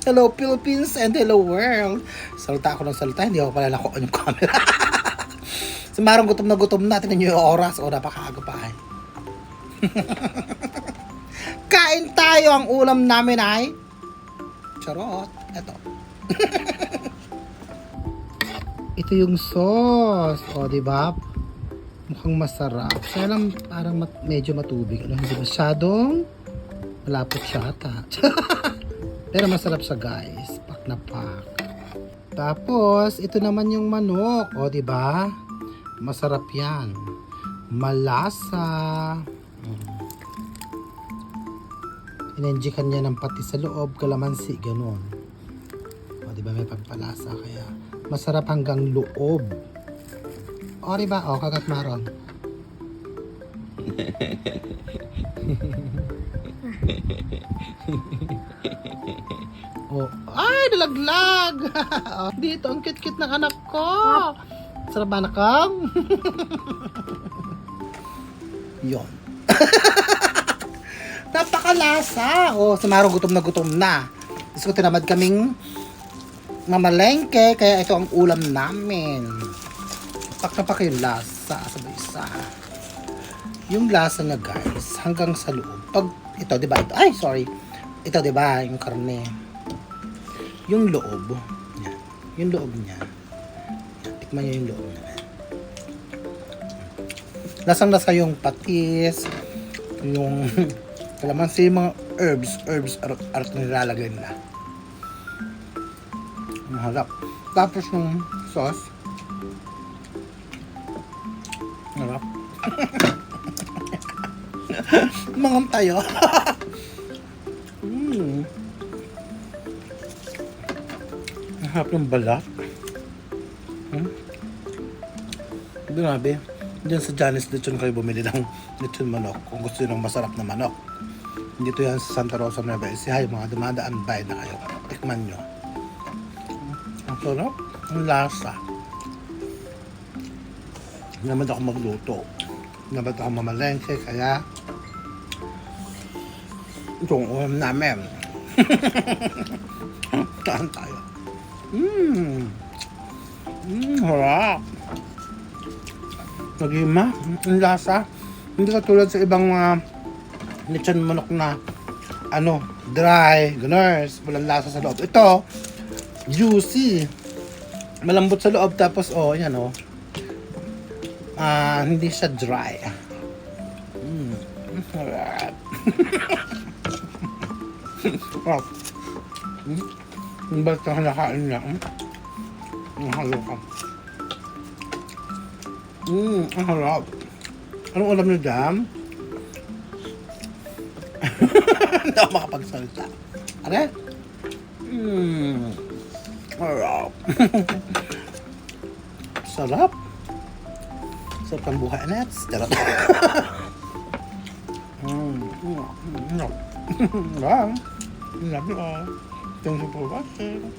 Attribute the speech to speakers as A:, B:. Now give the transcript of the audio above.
A: Hello Philippines and hello world. Salita ako ng salita, hindi ako pala nakuha yung camera. Sumarang gutom na, tingnan nyo yung oras. O, napakaaga pa ay. Kain tayo, ang ulam namin ay charot. Eto. Ito yung sauce. O, diba? Mukhang masarap. Kaya lang parang medyo matubig. Ano, hindi masyadong malapot siya ata. Pero masarap siya, guys. Pak na pak. Tapos, ito naman yung manok. O, diba? Masarap yan. Malasa. Inenjikan niya ng pati sa loob, kalamansi, ganun. O, diba may pagpalasa, kaya masarap hanggang loob. O, diba? O, kagat maron. Oh, ay, nalaglag! Dito, ang kit-kit ng anak ko. Sarap ba, anak ko? Yun. Napakalasa. Oh, sumarong gutom na. Gusto ko tinamad kaming mamalengke, kaya ito ang ulam namin. Pak yung lasa sa isa. Yung lasa niya, guys, hanggang sa loob. Pag ito, di ba? Ay, sorry. Ito, di ba? Yung karne. Yung loob. Yan. Yung loob niya. Yan. Tikman niyo yung loob niya. Lasang-lasa yung patis, yung kalamansi, mga herbs, art na nilalagay nila. Mahalap. Tapos yung sauce. Harap. Mangon tayo. Ang harap yung balat. Grabe. Diyan sa Janice Lechon kayo bumili ng lechon manok kung gusto nyo ng masarap na manok. Dito yan sa Santa Rosa, Nueva Ecija. Yung mga dumadaan, buy na kayo. Tikman nyo. Ang sarap. Ang lasa. Namad ako magluto. Namad ako mamalengke. Kaya itong ulam namin. Taan tayo. Harap. Nagima, ang lasa. Hindi katulad sa ibang mga lechon manok na dry, ganers, walang lasa sa loob. Ito, juicy. Malambot sa loob, tapos yan hindi siya dry. Sarap. Sarap. Yung ba't na nakain niya. Ang halo ka. Ang harap. Anong ulam niyo dyan? Hindi ako makapagsalita. Ano? Harap. Sarap. Sarap ang buhay, Nets. Charot. Love you all. Thank you for watching.